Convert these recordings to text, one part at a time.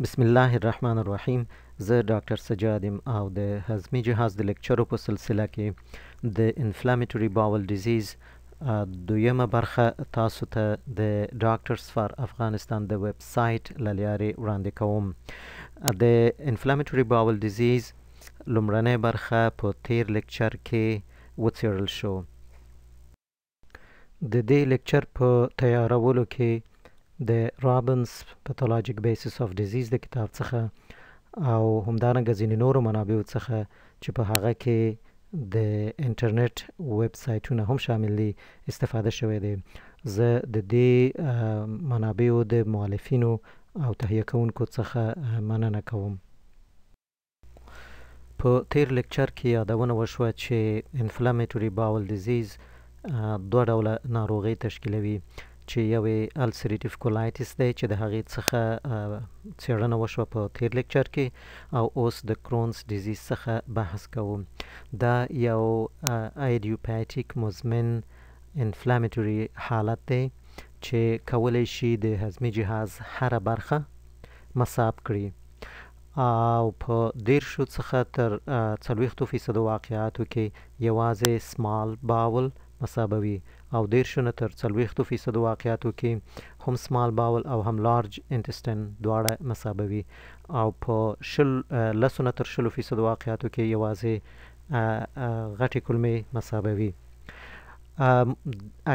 بسم الله الرحمن الرحیم. زه ډاکټر سجاد یم او د هضمي جهاز د لیکچرو په سلسله کې د انفلامټوري باول ډیزیز دویمه برخه تاسو ته د ډاکټرز فار افغانستان د ویب سایټ له لارې وړاندې کوم. د انفلامټوري باول ډیزیز لومړنۍ برخه په تیر لیکچر کې وڅېړل شو. د دې لیکچر په تیارولو کې د رابنز پاتولوژیک بیسس اف ډیزیز د کتاب څخه او همدارنګه ځینې نورو منابعو څخه چې په هغه کې د انټرنیټ ویب سایټونه هم شامل دي استفاده شوی دی. زه د دې منابعو د مؤلفینو او تهیه کوونکو څخه مننه کوم. په تیر لیکچر کې یادونه وشوه چې انفلامټوري باول ډیزیز دوه ډوله ناروغۍ تشکیلوي چې یو السریټیف کولایټس دی چې د هغې څخه څېړنه وشوه په تیر لیکچر کې او اوس د کرونز ډیزیز څخه بحث کوو. دا یو ایډیوپیټیک مزمن انفلامټوري حالت دی چې کولی شي د هضمي جهاز هره برخه مصاب کړي او په 10 څخه تر 40% واقعاتو کې یوازې سمال باول مصابوي او 10 نه تر 40% واقعاتو کې هم سمال باول او هم لارج انټسټین دواړه مصابوي او په 10 نه تر 20% واقعاتو کې یوازې غټې کولمې مصابوي.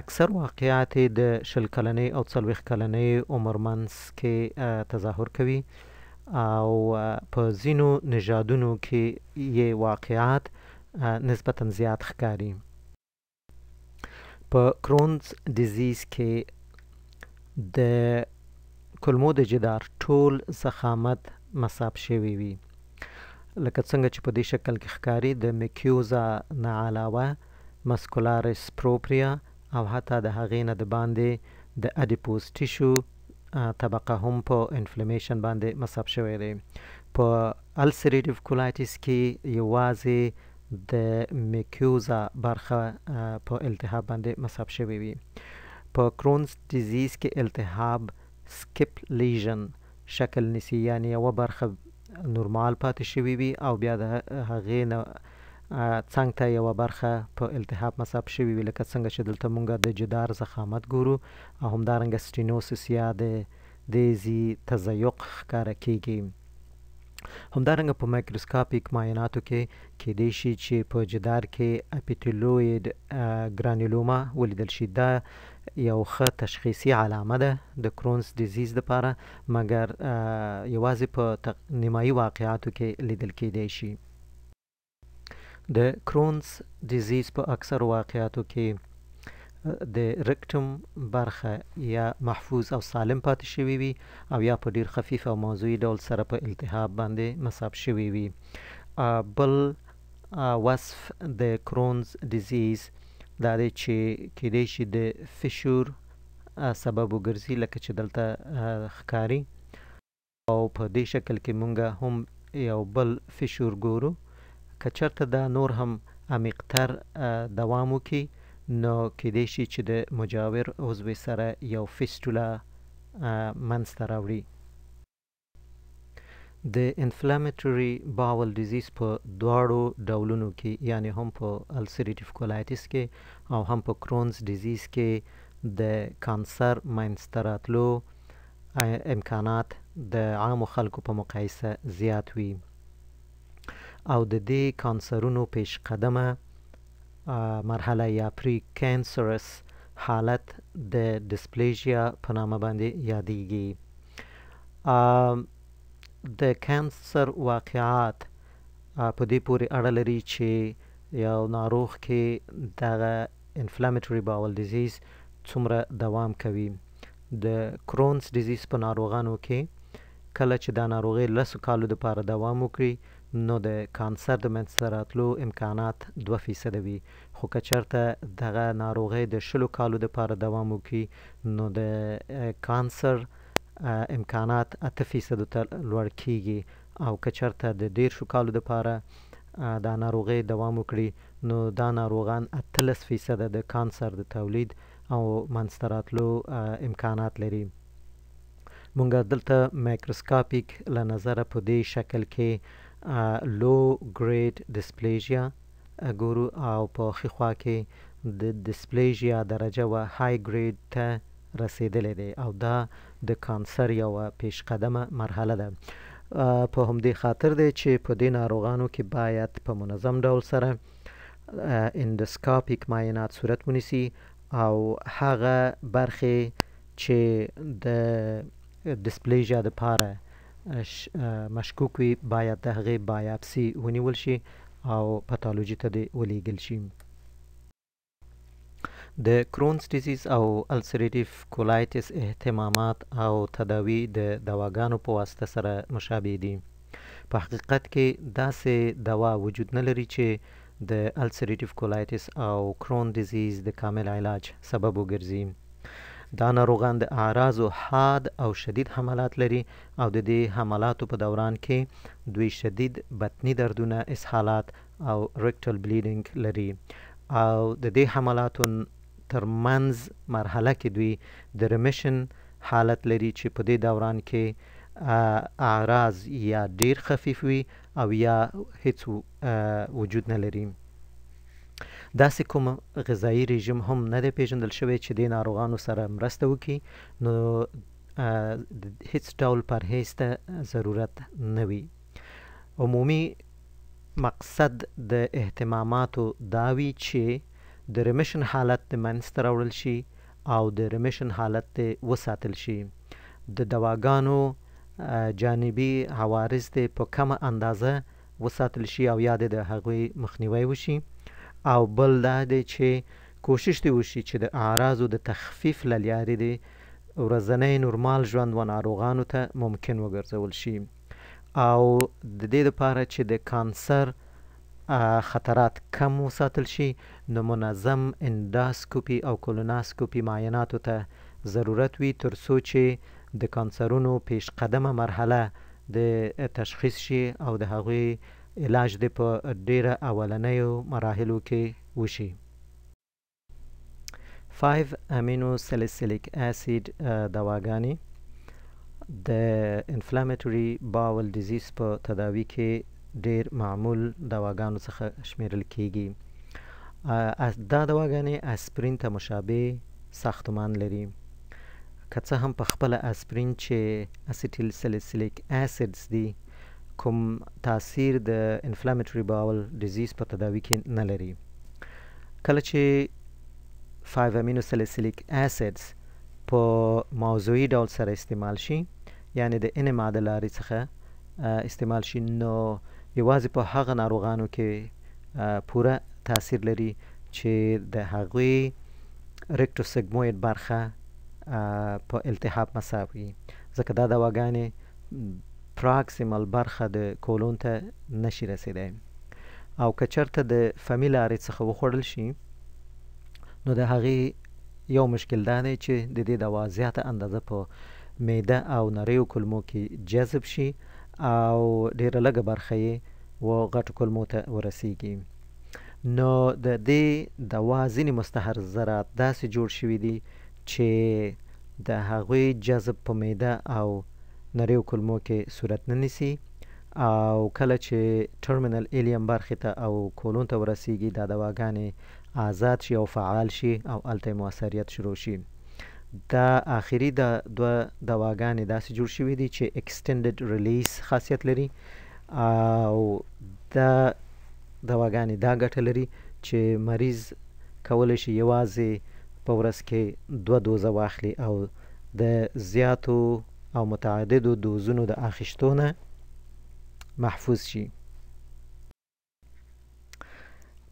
اکثر واقعات د 20 کلنۍ او 40 کلنۍ عمر منځ کې تظاهر کوي او په ځینو نژادونو کې یې واقعات نسبتا زیات ښکاري. په کرونز ډیزیز کې د کولمو د جدار ټول ضخامت مصاب شوی وي لکه څنګه چې په دې شکل کې ښکاري. د میکیوزا نه علاوه مسکولارس پروپریا او حتی د هغې نه د باندې د اډیپوز ټیشو طبقه هم په انفلمیشن باندې مصاب شوی دی. په السریټیف کولایټس کې یوازې د میکیوزا برخه په التهاب باندې مصاب شوی وي. په کرونز ډیزیز کې التهاب سکپ لیژن شکل نیسي، یعنی یوه برخه نورمال پاتې شوی وي او بیا د هغې نه څنګ ته یوه برخه په التهاب مصاب شوی وي لکه څنګه چې دلته مونږ د جدار ضخامت ګورو او همدارنګه سټینوسس یا د دیزي تضیق ښکاره کیږي. همدارنګه په مایکروسکاپیک معایناتو کې کیدای شي چې په جدار کې اپیتیلوید ګرانیولوما ولیدل شي. دا یو ښه تشخیصي علامه ده د کرونز ډیزیز لپاره، مګر یوازې په نیمایي واقعاتو کې لیدل کیدای شي. د کرونز ډیزیز په اکثر واقعاتو کې د رکټم برخه یا محفوظ او سالم پاتې شوی وي او یا په ډیر خفیف او موضوعي ډول سره په التهاب باندې مصاب شوی وي. بل وصف د کرونز ډیزیز دا دی چې کیدای شي د فشور سبب وګرځي لکه چې دلته ښکاري او په دې شکل کې مونږ هم یو بل فشور ګورو. که چېرته دا نور هم عمیقتر دوام وکړي نو کیدای شي چې د مجاور عضو سره یو فیسټولا منځته راوړي. د انفلامټوري باول ډیزیز په دواړو ډولونو کې، یعنی هم په السریټیف کولایټس کې او هم په کرونز ډیزیز کې د کانسر منځته راتلو امکانات د عامو خلکو په مقایسه زیات وي او د دې کانسرونو پیش قدمه مرحله یا پری کینسرس حالت د ډسپلیژیا په نامه باندې یادیږي. د کانسر واقعات په دې پورې اړه لري چې یو ناروغ کې دغه انفلامټوري باول ډیزیز څومره دوام کوي. د کرونز ډیزیز په ناروغانو کې کله چې دا ناروغي 10 کالو دپاره دوام وکړي نو د کانسر د منځته راتلو امکانات 2% وي، خو که چېرته دغه ناروغۍ د 20 کالو دپاره دوام وکړي نو د کانسر امکانات 8% ته لوړ کیږي او که چېرته د 10 کالو دپاره دا ناروغۍ دوام وکړي نو دا ناروغان 18% د کانسر د تولید او منځته راتلو امکانات لري. مونږ دلته مایکروسکاپیک له نظره په دې شکل کې لو ګریډ ډسپلیژیا ګورو او په ښي خوا کې د ډسپلیژیا درجه و های ګریډ ته رسیدلی دی او دا د کانسر یوه پیشقدمه مرحله ده. په همدې خاطر دی چې په دې ناروغانو کې باید په منظم ډول سره اندوسکاپیک معاینات صورت ونیسي او هغه برخې چې د ډسپلیژیا دپاره مشکوک وي باید د هغې بایاپسي ونیول شي او پاتالوجي ته دې ولیږل شي. د کرونز ډیزیز او السریټیف کولایټس اهتمامات او تداوی د دواګانو په واسطه سره مشابه دي. په حقیقت کې داسې دوا وجود نه لري چې د السریټیف کولایټس او کرون ډیزیز د کامل علاج سبب وګرځي. دا ناروغان د اعراضو حاد او شدید حملات لري او د دې حملاتو په دوران کې دوی شدید بطني دردونه، اسهالات او ریکټل بلیډینګ لري او د دې حملاتو ترمنځ مرحله کې دوی د ریمیشن حالت لري چې په دې دوران کې اعراض یا ډیر خفیف وي او یا هیڅ وجود نه لري. داسې کوم غذایی رژیم هم نه دی پیژندل شوی چې د ناروغانو سره مرسته وکړي، نو هیڅ ډول پرهیز ته ضرورت نه وي. عمومي مقصد د اهتماماتو دا وي چې د ریمیشن حالت د منځته راوړل شي او د ریمیشن حالت د وساتل شي. د دواګانو جانبي عوارض د په کمه اندازه وساتل شي او یا د هغوی مخنیوی وشي، او بل دا دی چې کوشش دی وشي چې د اعراضو د تخفیف له لارې د ورځنی نورمال ژوند و ناروغانو ته ممکن وګرځول شي او د دې لپاره چې د کانسر خطرات کم وساتل شي نو منظم انداسکوپي او کولوناسکوپي معایناتو ته ضرورت وي تر څو چې د کانسرونو پیش قدمه مرحله د تشخیص شي او د هغوی علاج د په ډیره اولنیو مراحلو کې وشي. 5 امینو سلیسیلیک اسید دواګانې د انفلاماتوري باول ډیزیز په تداوی کې ډیر معمول دواګانو څخه شمیرل کیږي. دا دواګانې اسپرین ته مشابه ساختمان لري، که څه هم په خپله اسپرین چې اسیټیل سلیسیلیک اسیدز دي کوم تاثیر د انفلاماتوري باول ډیزیز په تداوی کې نه لري. کله چې 5 امینو سلیسیلیک اسیدز په موضوعي ډول سره استعمال شي، یعنی د انما د لارې څخه استعمال شي، نو یوازې په هغه ناروغانو کې پوره تاثیر لري چې د هغوی ریکټوسیګموید برخه په التهاب مصاب وي، ځکه دا دواګانې پراکسیمل برخه د کولون ته نشي رسیدی. او که چېرته د فمي لارې څخه وخوړل شي نو د هغې یو مشکل دا دی چې د دې دوا زیاته اندازه په معده او نریو کلمو کې جذب شي او ډیره لږه برخه یې و غټو کلمو ته ورسیږي. نو د دې دوا ځینې مستحضرات داسې جوړ شوي دي چې د هغوی جذب په معده او نریو کلمو کې صورت نه نیسي او کله چې ټرمینل ایلیم برخې ته او کولون ته ورسیږي دا دواګانې آزاد شي او فعال شي او هلته یې مؤثریت شروع شي. دا آخري د دوه دواګانې داسې جوړ شوي دي چې اکسټنډډ ریلیس خاصیت لري او دا دواګانې دا ګټه لري چې مریض کولی شي یوازې په ورځ کې 2 دوزه واخلي او د زیاتو او متعددو دوزونو د اخیستو نه محفوظ شي.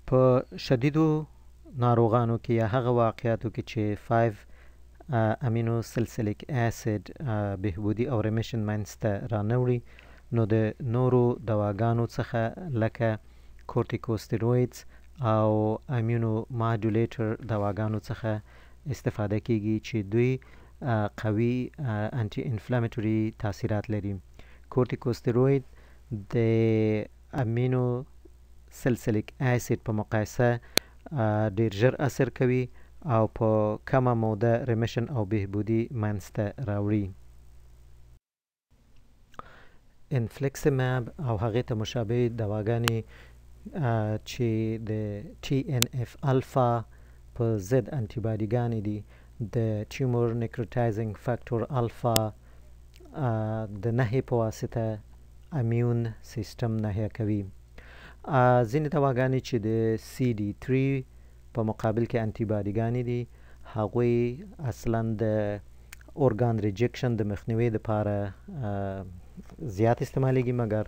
په شدیدو ناروغانو کې یا هغه واقعاتو کې چې 5 امینو سلسلیک اسید بهبودي او ریمیشن منځته رانوړي نو د نورو دواګانو څخه لکه کورتیکوستیرویدز او امینو ماډولیټر دواګانو څخه استفاده کیږي چې دوی قوي انټي انفلاماتوري تاثیرات لري. کورتیکوستیروید د امینو سلسلیک اسید په مقایسه ډیر ژر اثر کوي او په کمه موده ریمیشن او بهبودي منځته راوړي. انفلکسیماب او هغې ته مشابه دواګانې چې د TNF الفا په ضد انټیباډیګانې دي د ټیومر نیکروټایزینګ فاکټور الفا د نهي په واسطه امیون سیستم نهیه کوي. ځینې دواګانې چې د CD3 په مقابل کې انټیباډیګانې دي هغوی اصلا د اورګان ریجکشن د مخنیوي لپاره زیات استعمالیږي، مګر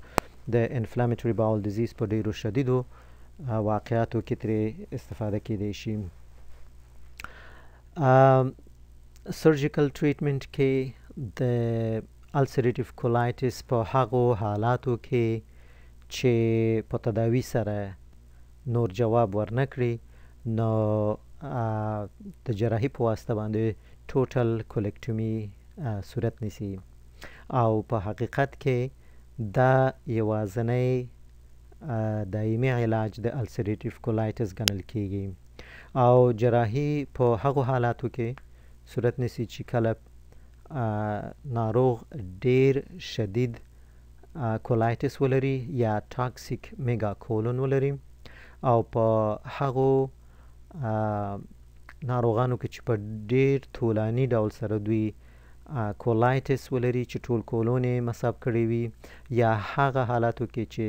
د انفلامټوري باول ډیزیز په ډیرو شدیدو واقعاتو کې ترې استفاده کیدی شي. سرجیکل ټریټمنټ کې د السریټیو کولایټس په هغو حالاتو کې چې په تداوی سره نور جواب ورنکړي نو د جراحي په واسطه باندې ټوټل کولکټومي صورت نیسي او په حقیقت کې دا یوازینی دایمي علاج د السریټیو کولایټس ګڼل کیږي او جراحي په هغو حالاتو کې صورت نیسي چې کله ناروغ ډیر شدید کولایټس ولري یا ټاکسیک میگا کولون ولري او په هغو ناروغانو کې چې په ډیر طولاني ډول سره دوی کولایټس ولري چې ټول کولون یې مصاب کړی وي یا هغه حالاتو کې چې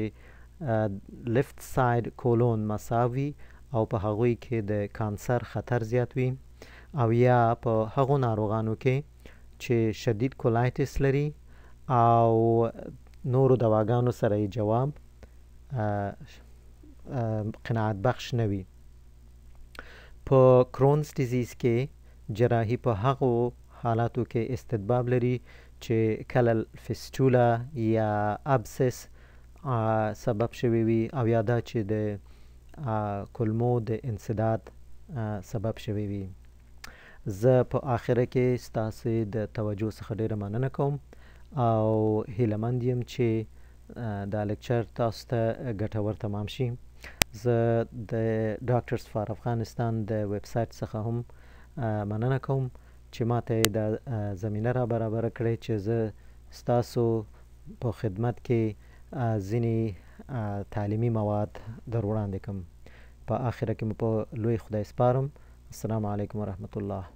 لیفت ساید کولون مصاب وي او په هغوی کې د کانسر خطر زیات وي او یا په هغو ناروغانو کې چې شدید کولایټس لري او نورو دواګانو سره یې جواب قناعت بخش نه وي. په کرونز ډیزیز کې جراحي په هغو حالاتو کې استدباب لري چې کله فیسټولا یا ابسس سبب شوی وي او یا دا چې د کلمو د انسداد سبب شوی وي. زه په آخره کې ستاسو د توجه څخه ډیره مننه کوم او هیله مند یم چې دا لیکچر تاسو ته ګټور تمام شي. زه د ډاکټرز فار افغانستان د ویب سایټ څخه هم مننه کوم چې ماته د زمینه را برابر کړې چې زه ستاسو په خدمت کې ځینې تعلیمي مواد در وړاندې کوم. په آخره کې مو په لوی خدای سپارم. السلام علیکم ورحمت الله.